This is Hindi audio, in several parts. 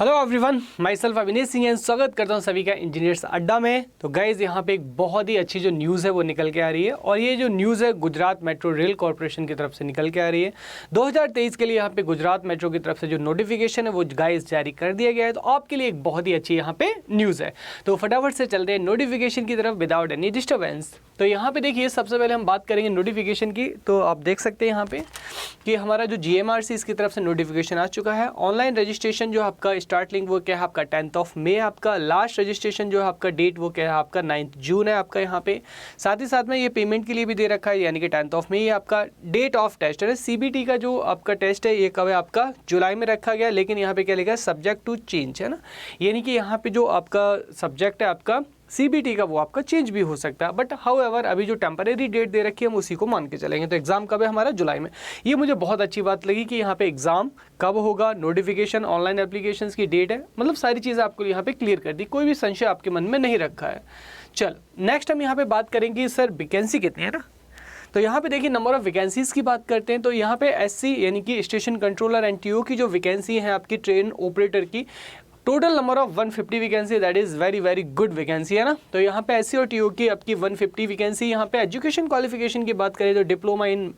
Hello everyone, my self Avinesh Singh है। स्वागत करता हूं सभी का इंजीनियर्स अड्डा में। तो गाइज यहाँ पे एक बहुत ही अच्छी जो न्यूज़ है वो निकल के आ रही है और ये जो न्यूज़ है गुजरात मेट्रो रेल कॉरपोरेशन की तरफ से निकल के आ रही है। 2023 के लिए यहाँ पे गुजरात मेट्रो की तरफ से जो नोटिफिकेशन है वो गाइज जारी कर दिया गया है। तो आपके लिए एक बहुत ही अच्छी यहाँ पे न्यूज़ है। तो फटाफट से चलते हैं नोटिफिकेशन की तरफ विदाउट एनी डिस्टर्बेंस। तो यहाँ पे देखिए, सबसे पहले हम बात करेंगे नोटिफिकेशन की। तो आप देख सकते हैं यहाँ पे कि हमारा जो GMRC इसकी तरफ से नोटिफिकेशन आ चुका है। ऑनलाइन रजिस्ट्रेशन जो आपका स्टार्ट लिंक वो क्या है आपका 10 मई आपका। लास्ट रजिस्ट्रेशन जो है आपका डेट वो क्या है आपका 9 जून है आपका यहाँ पे। साथ ही साथ में ये पेमेंट के लिए भी दे रखा है, यानी कि 10 मई आपका डेट ऑफ टेस्ट है। CBT का जो आपका टेस्ट है ये कब है आपका जुलाई में रखा गया, लेकिन यहाँ पे क्या लिखा है सब्जेक्ट टू चेंज है ना, यानी कि यहाँ पे जो आपका सब्जेक्ट है आपका CBT का वो आपका चेंज भी हो सकता है। बट हाउएवर अभी जो टेम्परेरी डेट दे रखी है हम उसी को मान के चलेंगे। तो एग्जाम कब है हमारा जुलाई में। ये मुझे बहुत अच्छी बात लगी कि यहाँ पे एग्जाम कब होगा, नोटिफिकेशन, ऑनलाइन एप्लीकेशंस की डेट है, मतलब सारी चीज़ें आपको यहाँ पे क्लियर कर दी, कोई भी संशय आपके मन में नहीं रखा है। चलो नेक्स्ट हम यहाँ पे बात करेंगे सर वैकेंसी कितनी है ना। तो यहाँ पे देखिए नंबर ऑफ वैकेंसीज की बात करते हैं। तो यहाँ पे SC यानी कि स्टेशन कंट्रोलर एंड TO की जो वैकेंसी है आपकी ट्रेन ऑपरेटर की, total number of 150 vacancy, that is very good vacancy है ना। तो यहाँ पे SC और TO की आपकी 150 वैकेंसी। यहाँ पे एजुकेशन क्वालिफिकेशन की बात करें तो डिप्लोमा इन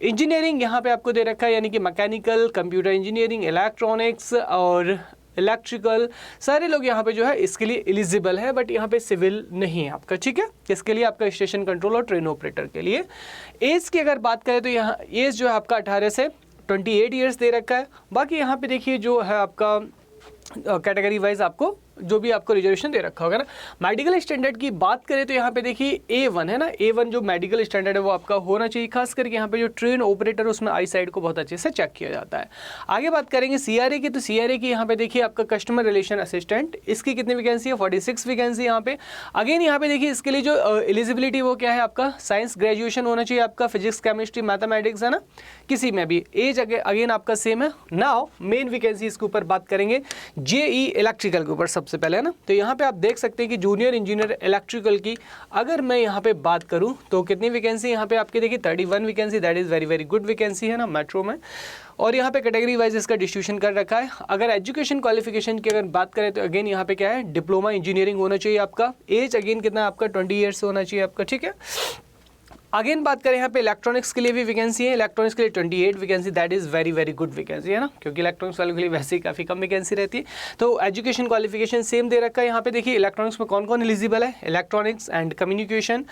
इंजीनियरिंग यहाँ पे आपको दे रखा है, यानी कि मैकेनिकल, कंप्यूटर इंजीनियरिंग, इलेक्ट्रॉनिक्स और इलेक्ट्रिकल, सारे लोग यहाँ पे जो है इसके लिए एलिजिबल है। बट यहाँ पे सिविल नहीं है आपका, ठीक है। इसके लिए आपका स्टेशन कंट्रोल और ट्रेन ऑपरेटर के लिए एज की अगर बात करें तो यहाँ एज जो है आपका 18 से 28 ईयर्स दे रखा है। बाकी यहाँ पे देखिए जो है आपका कैटेगरी वाइज आपको जो भी आपको रिजर्वेशन दे रखा होगा ना। मेडिकल स्टैंडर्ड की बात करें तो यहाँ पे देखिए A1 है ना, A1 जो मेडिकल स्टैंडर्ड है वो आपका होना चाहिए। खास करके यहाँ पे जो ट्रेन ऑपरेटर उसमें आई साइड को बहुत अच्छे से चेक किया जाता है। आगे बात करेंगे CRA की। तो CRA की यहाँ पे देखिए आपका कस्टमर रिलेशन असिस्टेंट, इसकी कितनी वैकेंसी है 46 वैकेंसी यहाँ पे। अगेन यहाँ पे देखिए इसके लिए जो एलिजिबिलिटी वो क्या है आपका साइंस ग्रेजुएशन होना चाहिए आपका, फिजिक्स केमिस्ट्री मैथमेटिक्स है ना, किसी में भी। एज अगेन आपका सेम है। नाउ मेन वैकेंसी इसके ऊपर बात करेंगे JE इलेक्ट्रिकल के ऊपर सबसे पहले है ना। तो यहाँ पे आप देख सकते हैं कि जूनियर इंजीनियर इलेक्ट्रिकल की अगर मैं यहाँ पे बात करूँ तो कितनी वैकेंसी यहाँ पे आपकी देखिए 31 vacancy, that is very good vacancy है ना मेट्रो में। और यहाँ पे कैटेगरी वाइज इसका डिस्ट्रीब्यूशन कर रखा है। अगर एजुकेशन क्वालिफिकेशन की अगर बात करें तो अगेन यहाँ पे क्या है डिप्लोमा इंजीनियरिंग होना चाहिए आपका। एज अगेन कितना आपका 20 ईयर्स होना चाहिए आपका, ठीक है। अगेन बात करें यहाँ पे इलेक्ट्रॉनिक्स के लिए भी वैकेंसी है। इलेक्ट्रॉनिक्स के लिए 28 vacancy, that is very good vacancy है ना, क्योंकि इलेक्ट्रॉनिक्स वालों के लिए वैसे ही काफ़ी कम वैकेंसी रहती है। तो एजुकेशन क्वालिफिकेशन सेम दे रखा है। यहाँ पे देखिए इलेक्ट्रॉनिक्स में कौन कौन एलिजिबल है, इलेक्ट्रॉनिक्स एंड कम्युनिकेशन,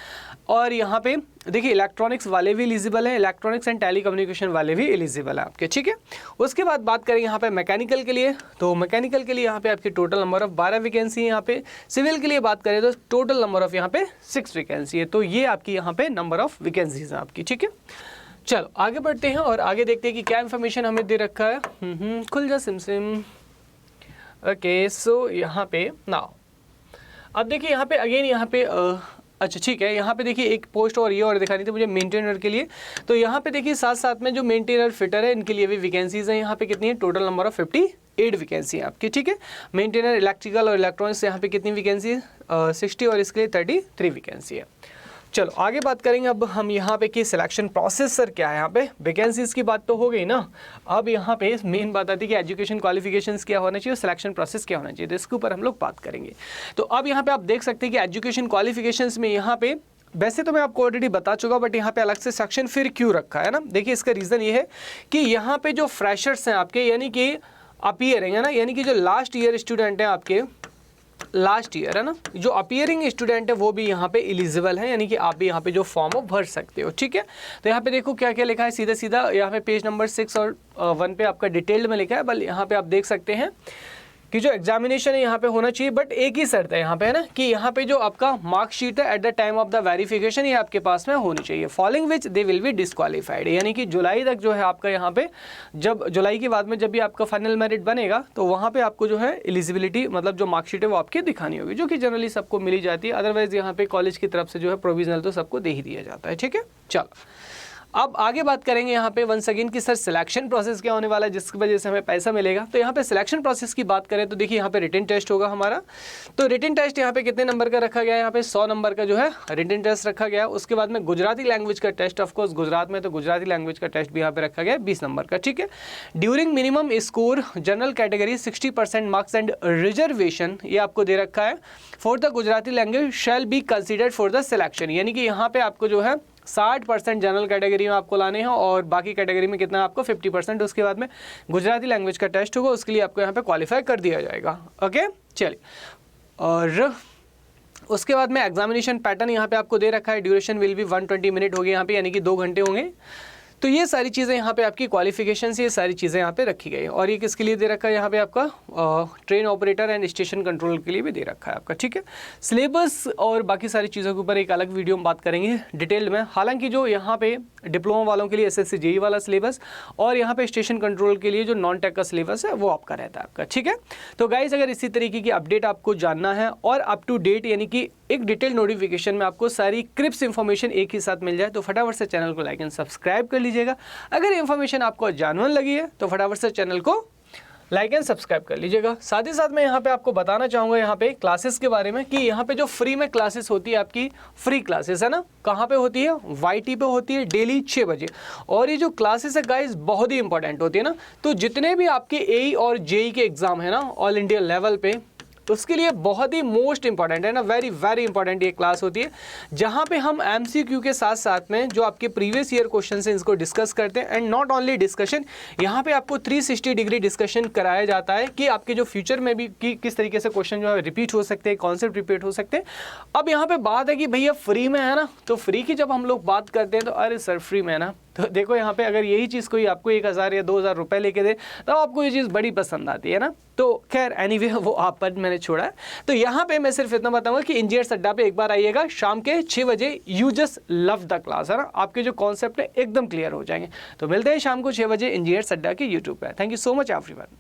और यहाँ पे देखिए इलेक्ट्रॉनिक्स वाले भी एलिजिबल है, इलेक्ट्रॉनिक्स एंड टेली कम्युनिकेशन वाले भी एलिजिबल है आपके, ठीक है। उसके बाद बात करें यहाँ पे मैकेनिकल के लिए। तो मैकेनिकल के लिए यहाँ पे आपकी टोटल नंबर ऑफ 12 वैकेंसी है यहाँ पे। सिविल के लिए बात करें तो टोटल नंबर ऑफ यहाँ पे 6 वैकेंसी है। तो ये आपकी यहाँ पे नंबर ऑफ वैकेंसीज है आपकी, ठीक है। चलो आगे बढ़ते हैं और आगे देखते हैं कि क्या इन्फॉर्मेशन हमें दे रखा है। खुल जा सिम। ओके, सो यहाँ पे नाउ अब देखिए यहाँ पे अगेन यहाँ पे अच्छा ठीक है, यहाँ पे देखिए एक पोस्ट और ये और दिखानी थी मुझे मेंटेनर के लिए। तो यहाँ पे देखिए साथ साथ में जो मेंटेनर फिटर है इनके लिए भी वैकेंसीज हैं। यहाँ पे कितनी है टोटल नंबर ऑफ 58 वैकेंसी है आपकी, ठीक है। मेंटेनर इलेक्ट्रिकल और इलेक्ट्रॉनिक्स यहाँ पे कितनी वैकेंसी है 60, और इसके लिए 33 वैकेंसी है। चलो आगे बात करेंगे अब हम यहाँ पे कि सिलेक्शन प्रोसेस सर क्या है। यहाँ पे वैकेंसीज की बात तो हो गई ना, अब यहाँ पे मेन बात आती है कि एजुकेशन क्वालिफिकेशंस क्या होना चाहिए और सिलेक्शन प्रोसेस क्या होना चाहिए। तो इसके ऊपर हम लोग बात करेंगे। तो अब यहाँ पे आप देख सकते हैं कि एजुकेशन क्वालिफिकेशंस में यहाँ पे वैसे तो मैं आपको ऑलरेडी बता चुका, बट यहाँ पे अलग से सेक्शन फिर क्यों रखा है ना। देखिए इसका रीज़न ये है कि यहाँ पे जो फ्रेशर्स हैं आपके, यानी कि अपीयरिंग है ना, यानी कि जो लास्ट ईयर स्टूडेंट हैं आपके, लास्ट ईयर है ना, जो अपीयरिंग स्टूडेंट है वो भी यहाँ पे एलिजिबल है, यानी कि आप भी यहाँ पे जो फॉर्म भर सकते हो, ठीक है। तो यहाँ पे देखो क्या क्या लिखा है, सीधा सीधा यहाँ पे पेज नंबर 6 और 1 पे आपका डिटेल्ड में लिखा है। बल यहाँ पे आप देख सकते हैं कि जो एग्जामिनेशन है यहाँ पे होना चाहिए, बट एक ही शर्त है यहाँ पे है ना कि यहाँ पे जो आपका मार्कशीट है at the time of the verification ये आपके पास में होनी चाहिए। Following which they will be disqualified, यानी कि जुलाई तक जो है आपका यहाँ पे, जब जुलाई के बाद में जब भी आपका फाइनल मेरिट बनेगा तो वहाँ पे आपको जो है एलिजिबिलिटी मतलब जो मार्कशीट है वो आपकी दिखानी होगी, जो कि जनरली सबको मिली जाती है। अदरवाइज यहाँ पे कॉलेज की तरफ से जो है प्रोविजनल तो सबको दे ही दिया जाता है, ठीक है। चलो अब आगे बात करेंगे यहाँ पे वंस अगेन कि सर सिलेक्शन प्रोसेस क्या होने वाला है जिसकी वजह से हमें पैसा मिलेगा। तो यहाँ पे सिलेक्शन प्रोसेस की बात करें तो देखिए यहाँ पे रिटन टेस्ट होगा हमारा। तो रिटन टेस्ट यहाँ पे कितने नंबर का रखा गया है, यहाँ पे 100 नंबर का जो है रिटन टेस्ट रखा गया है। उसके बाद में गुजराती लैंग्वेज का टेस्ट, ऑफ कोर्स गुजरात में तो गुजराती लैंग्वेज का टेस्ट भी यहाँ पे रखा गया है 20 नंबर का, ठीक है। During minimum score general category 60% marks and reservation ये आपको दे रखा है for the Gujarati language shall be considered for the selection, यानी कि यहाँ पे आपको जो है 60% जनरल कैटेगरी में आपको लाने हैं और बाकी कैटेगरी में कितना आपको 50%। उसके बाद में गुजराती लैंग्वेज का टेस्ट होगा, उसके लिए आपको यहाँ पे क्वालिफाई कर दिया जाएगा। ओके चलिए, और उसके बाद में एग्जामिनेशन पैटर्न यहाँ पे आपको दे रखा है। ड्यूरेशन विल बी 120 मिनट होगी यहाँ पे, यानी कि 2 घंटे होंगे। तो ये सारी चीज़ें यहाँ पे आपकी क्वालिफिकेशन से ये सारी चीज़ें यहाँ पे रखी गई। और ये किसके लिए दे रखा है यहाँ पे आपका train operator and station control के लिए भी दे रखा है आपका, ठीक है। सिलेबस और बाकी सारी चीज़ों के ऊपर एक अलग वीडियो में बात करेंगे डिटेल में। हालांकि जो यहाँ पे डिप्लोमा वालों के लिए SSC JEE वाला सिलेबस और यहाँ पे स्टेशन कंट्रोल के लिए जो नॉन टेक का सिलेबस है वो आपका रहता है आपका, ठीक है। तो गाइज अगर इसी तरीके की अपडेट आपको जानना है और अप टू डेट यानी कि एक डिटेल नोटिफिकेशन में आपको सारी क्रिप्स इन्फॉर्मेशन एक ही साथ मिल जाए तो फटाफट से चैनल को लाइक एंड सब्सक्राइब कर लीजिएगा। अगर इन्फॉर्मेशन आपको जानवर लगी है तो फटाफट से चैनल को लाइक एंड सब्सक्राइब कर लीजिएगा। साथ ही साथ मैं यहाँ पे आपको बताना चाहूँगा यहाँ पे क्लासेस के बारे में कि यहाँ पे जो फ्री में क्लासेस होती है आपकी फ्री क्लासेस है ना, कहाँ पे होती है, YT पे होती है डेली 6 बजे। और ये जो क्लासेस है गाइस बहुत ही इंपॉर्टेंट होती है ना, तो जितने भी आपके AE और JEE के एग्जाम है ना ऑल इंडिया लेवल पे, तो उसके लिए बहुत ही मोस्ट इंपॉर्टेंट है ना, वेरी वेरी इंपॉर्टेंट ये क्लास होती है जहाँ पे हम MCQ के साथ साथ में जो आपके प्रीवियस ईयर क्वेश्चन हैं इसको डिस्कस करते हैं। एंड नॉट ओनली डिस्कशन, यहाँ पे आपको 360 डिग्री डिस्कशन कराया जाता है कि आपके जो फ्यूचर में भी कि किस तरीके से क्वेश्चन जो है रिपीट हो सकते हैं, कॉन्सेप्ट रिपीट हो सकते हैं। अब यहाँ पे बात है कि भैया फ्री में है ना, तो फ्री की जब हम लोग बात करते हैं तो अरे सर फ्री में है ना, तो देखो यहाँ पे अगर यही चीज़ कोई आपको 1000 या 2000 रुपए लेके दे तो आपको ये चीज़ बड़ी पसंद आती है ना। तो खैर एनीवे वो आप पर मैंने छोड़ा है। तो यहाँ पे मैं सिर्फ इतना बताऊंगा कि इंजीनियर्स अड्डा पे एक बार आइएगा शाम के 6 बजे, you just love the class है ना, आपके जो कॉन्सेप्ट है एकदम क्लियर हो जाएंगे। तो मिलते हैं शाम को 6 बजे इंजीनियर्स अड्डा के यूट्यूब पे। Thank you so much everyone.